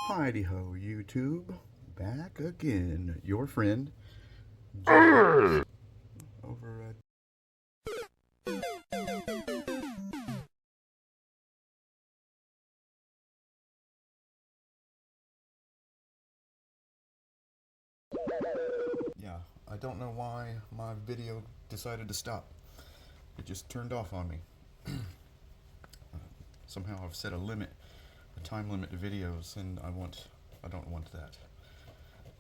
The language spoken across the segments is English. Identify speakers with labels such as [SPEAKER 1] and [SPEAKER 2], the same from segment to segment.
[SPEAKER 1] Heidi ho, YouTube. Back again. Your friend, James, over at. Yeah, I don't know why my video decided to stop. It just turned off on me. Somehow I've set a limit, a time limit to videos, and I don't want that.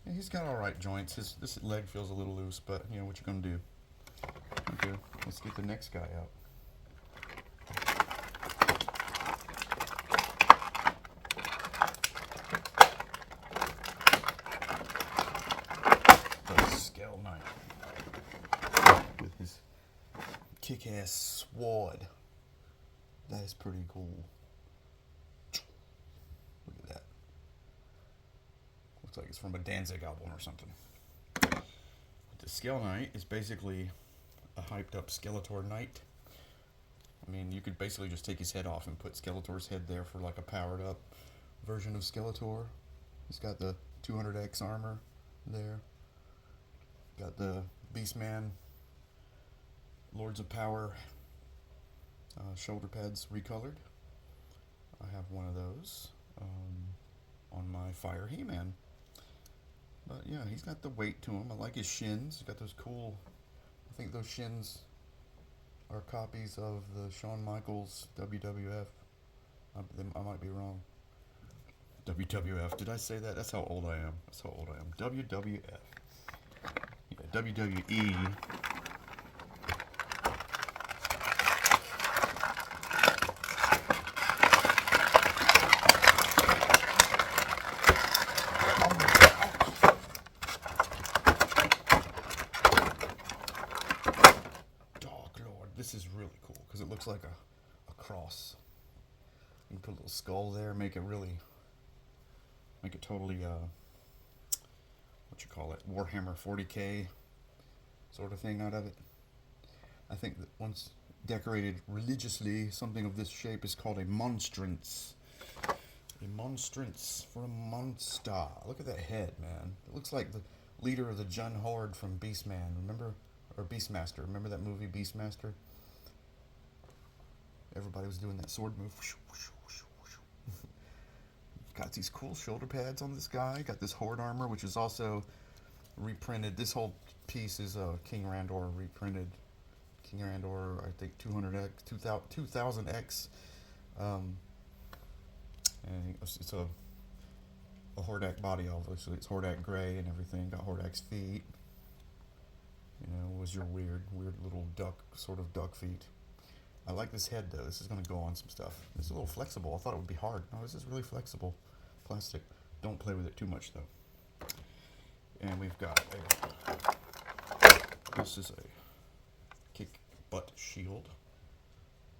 [SPEAKER 1] Yeah, he's got alright joints. This leg feels a little loose, but you know what you're gonna do. Okay, let's get the next guy out. The Scale Knight with his kick-ass sword. That is pretty cool. Look at that. Looks like it's from a Danzig album or something. The Scale Knight is basically a hyped up Skeletor knight. I mean, you could basically just take his head off and put Skeletor's head there for like a powered up version of Skeletor. He's got the 200X armor there. Got the Beastman Lords of Power shoulder pads recolored. I have one of those on my Fire He-Man. But yeah, he's got the weight to him. I like his shins. He's got those cool, I think those shins are copies of the Shawn Michaels WWF. I might be wrong. WWF. Did I say that? That's how old I am. That's how old I am. WWF. Yeah, WWE. This is really cool because it looks like a cross. You can put a little skull there, make it totally, what you call it, Warhammer 40K sort of thing out of it. I think that once decorated religiously, something of this shape is called a monstrance. A monstrance for a monster. Look at that head, man. It looks like the leader of the Jun Horde from Beastman, remember? Or Beastmaster. Remember that movie, Beastmaster? Everybody was doing that sword move. Got these cool shoulder pads on this guy. Got this Horde armor, which is also reprinted. This whole piece is King Randor reprinted. King Randor, I think 200X, 2000X. And it's a Hordak body, obviously. It's Hordak gray and everything. Got Hordak's feet. You know, was your weird little sort of duck feet. I like this head though. This is going to go on some stuff. It's a little flexible. I thought it would be hard. No, this is really flexible. Plastic. Don't play with it too much though. And we've got this is a kick butt shield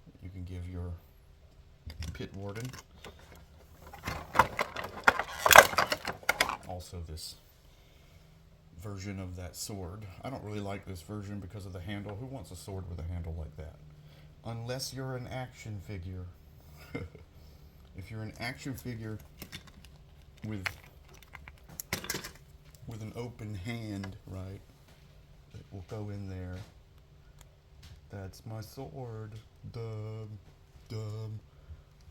[SPEAKER 1] that you can give your pit warden. Also this version of that sword. I don't really like this version because of the handle. Who wants a sword with a handle like that? Unless you're an action figure. If you're an action figure with an open hand, right, it will go in there. That's my sword. Dumb.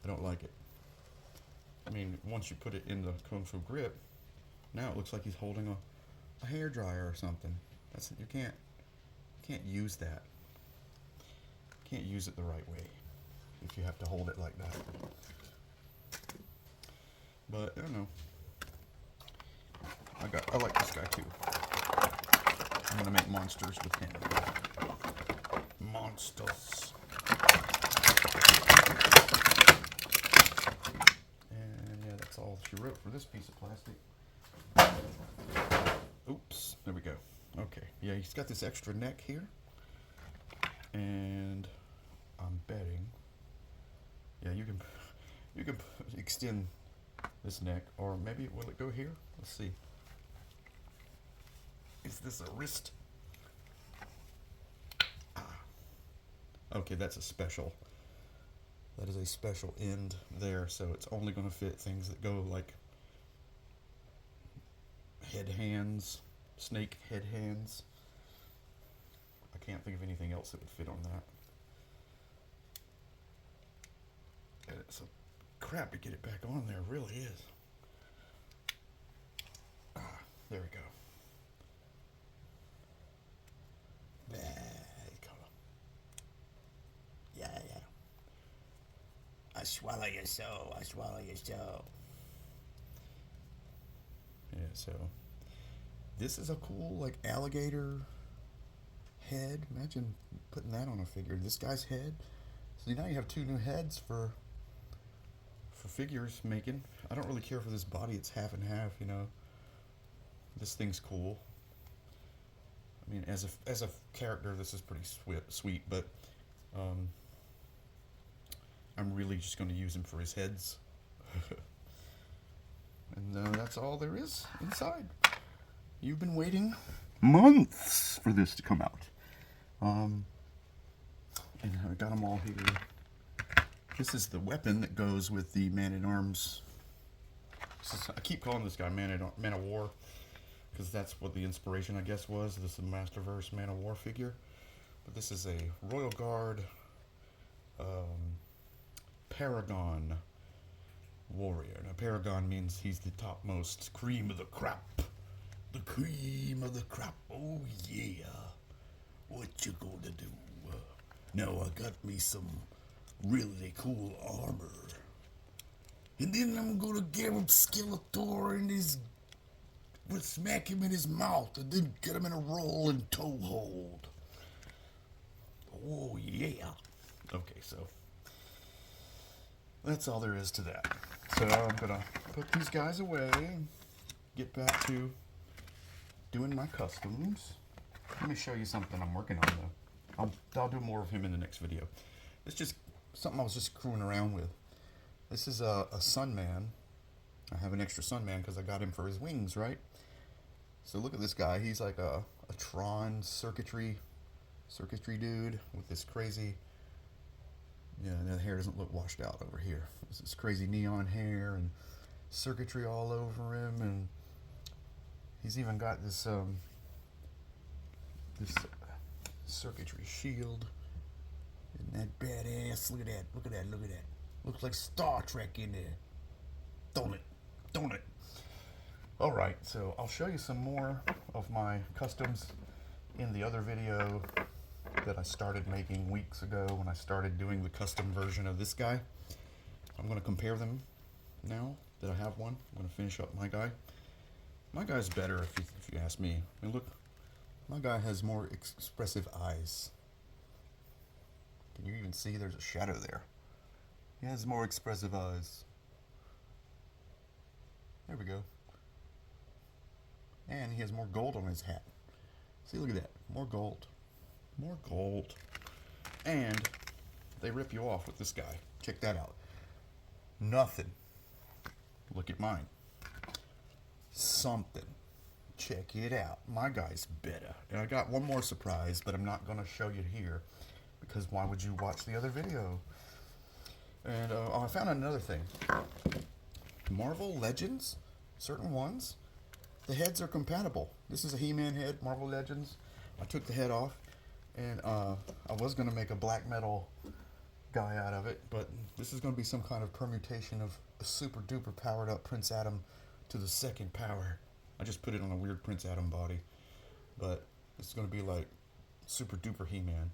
[SPEAKER 1] I don't like it. I mean, once you put it in the Kung Fu grip, now it looks like he's holding a hair dryer or something. You can't use that. Can't use it the right way if you have to hold it like that. But I don't know. I like this guy too. I'm gonna make monsters with him. Monsters. And yeah, that's all she wrote for this piece of plastic. Oops, there we go. Okay, yeah, he's got this extra neck here. And I'm betting, yeah, you can extend this neck, or maybe will it go here? Let's see. Is this a wrist? Okay, that's a special. That is a special end there, so it's only going to fit things that go like head hands, snake head hands. I can't think of anything else that would fit on that. And it's a crap to get it back on there, it really is. Ah, there we go. Yeah. I swallow your soul, I swallow your soul. Yeah, so this is a cool like alligator head. Imagine putting that on a figure. This guy's head. So now you have two new heads for figures making. I don't really care for this body. It's half and half, you know. This thing's cool. I mean, as a character, this is pretty sweet, but I'm really just going to use him for his heads. And that's all there is inside. You've been waiting months for this to come out. And I got them all here. This is the weapon that goes with the Man-at-Arms. I keep calling this guy Man of War, because that's what the inspiration, I guess, was. This is the Masterverse Man of War figure. But this is a Royal Guard Paragon warrior. Now, Paragon means he's the topmost cream of the crop. The cream of the crop. Oh, yeah. What you gonna do? Now, I got me some really cool armor. And then I'm gonna give him Skeletor in his... We'll smack him in his mouth and then get him in a rolling toe hold. Oh, yeah. Okay, so that's all there is to that. So I'm gonna put these guys away, get back to doing my customs. Let me show you something I'm working on though. I'll do more of him in the next video. It's just something I was just screwing around with. This is a Sun Man. I have an extra Sun Man because I got him for his wings, right? So look at this guy. He's like a Tron circuitry dude with this crazy, yeah, the hair doesn't look washed out over here. There's this crazy neon hair and circuitry all over him, and he's even got this circuitry shield. Isn't that badass? Look at that, look at that, look at that. Looks like Star Trek in there. Don't it? Alright, so I'll show you some more of my customs in the other video that I started making weeks ago when I started doing the custom version of this guy. I'm going to compare them now that I have one. I'm going to finish up my guy. My guy's better if you ask me. I mean, look, my guy has more expressive eyes. Can you even see there's a shadow there? He has more expressive eyes. There we go. And he has more gold on his hat. See, look at that. More gold. More gold. And they rip you off with this guy. Check that out. Nothing. Look at mine. Something. Check it out. My guy's better. And I got one more surprise, but I'm not going to show you here, because why would you watch the other video? And I found another thing. Marvel Legends, certain ones, the heads are compatible. This is a He-Man head, Marvel Legends. I took the head off, and I was going to make a black metal guy out of it, but this is going to be some kind of permutation of a super duper powered up Prince Adam to the second power. I just put it on a weird Prince Adam body, but it's going to be like super duper He-Man,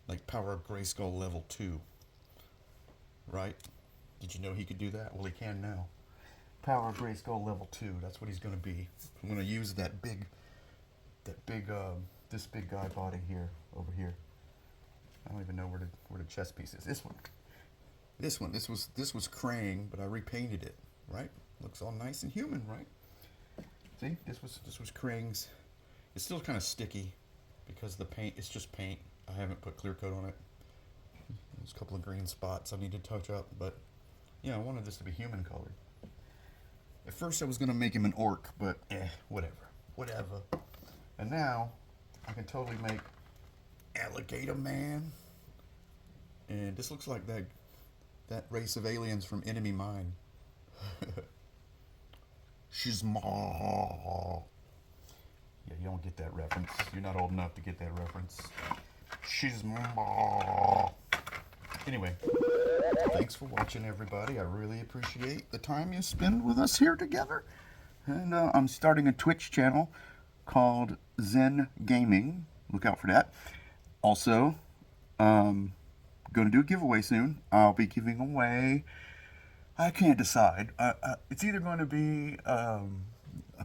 [SPEAKER 1] like Power of Grayskull level 2, right? Did you know he could do that? Well, he can now. Power of Grayskull level 2. That's what he's going to be. I'm going to use this big guy body here, over here. I don't even know where the chest piece is. This one. This was Krang, but I repainted it. Right? Looks all nice and human, right? See, this was Krang's. It's still kind of sticky because the paint is just paint. I haven't put clear coat on it. There's a couple of green spots I need to touch up, but yeah, I wanted this to be human colored. At first I was going to make him an orc, but whatever. And now I can totally make Alligator Man. And this looks like that race of aliens from Enemy Mine. She's small. Yeah, you don't get that reference. You're not old enough to get that reference. She's small. Anyway, thanks for watching, everybody. I really appreciate the time you spend with us here together. And I'm starting a Twitch channel called Zen Gaming. Look out for that. Also, going to do a giveaway soon. I'll be giving away, I can't decide. It's either going to be a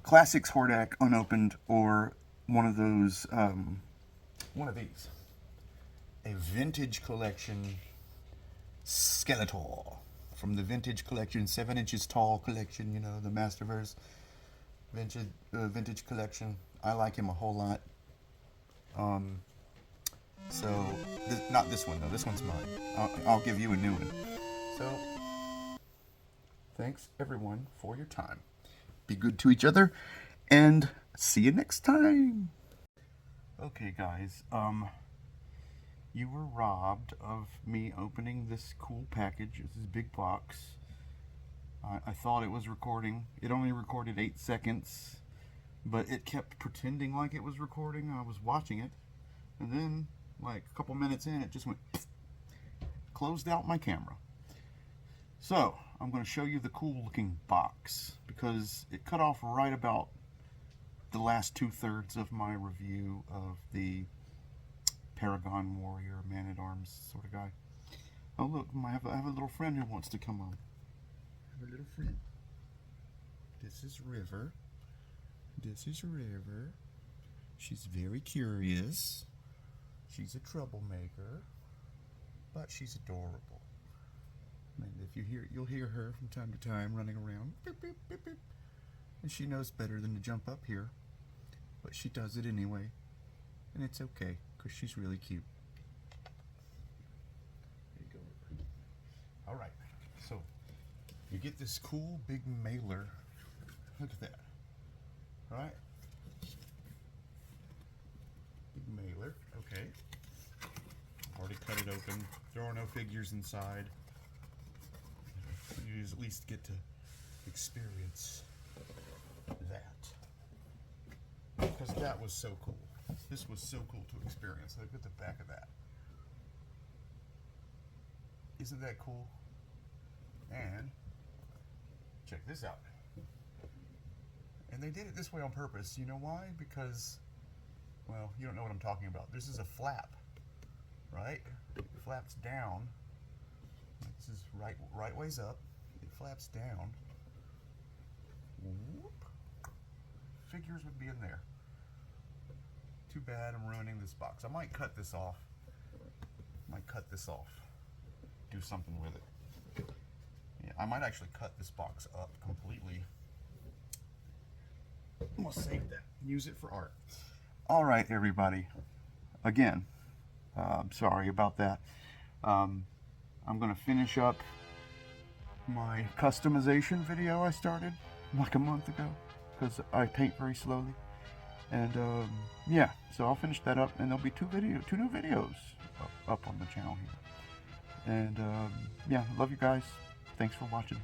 [SPEAKER 1] Classics Hordak unopened or one of those, one of these. A Vintage Collection Skeletor from the Vintage Collection, 7 inches tall collection, you know, the Masterverse Vintage Collection. I like him a whole lot. So, not this one though, this one's mine. I'll give you a new one. So, thanks everyone for your time. Be good to each other, and see you next time. Okay guys, you were robbed of me opening this cool package. This is a big box. I thought it was recording. It only recorded 8 seconds, but it kept pretending like it was recording. I was watching it, and then, like a couple minutes in, it just went, closed out my camera. So, I'm going to show you the cool looking box, because it cut off right about the last 2/3 of my review of the Paragon Warrior, Man-at-Arms sort of guy. Oh look, I have a little friend who wants to come on. I have a little friend. This is River. This is River. She's very curious. She's a troublemaker, but she's adorable. And if you hear, you'll hear her from time to time running around. Beep, beep, beep, beep. And she knows better than to jump up here, but she does it anyway. And it's okay, because she's really cute. There you go. Alright, so you get this cool big mailer. Look at that. Alright? Big mailer, okay. Already cut it open. There are no figures inside. You at least get to experience that. Because that was so cool. This was so cool to experience. Look at the back of that. Isn't that cool? And check this out. And they did it this way on purpose. You know why? Because, well, you don't know what I'm talking about. This is a flap, right? It flaps down. This is right ways up. It flaps down. Whoop. Figures would be in there. Too bad I'm ruining this box. I might cut this off. Do something with it. Yeah, I might actually cut this box up completely. I'm gonna save that. Use it for art. Alright, everybody. Again, I'm sorry about that. I'm gonna finish up my customization video I started like a month ago, because I paint very slowly. And yeah, so I'll finish that up, and there'll be two new videos up on the channel here. And yeah, love you guys. Thanks for watching.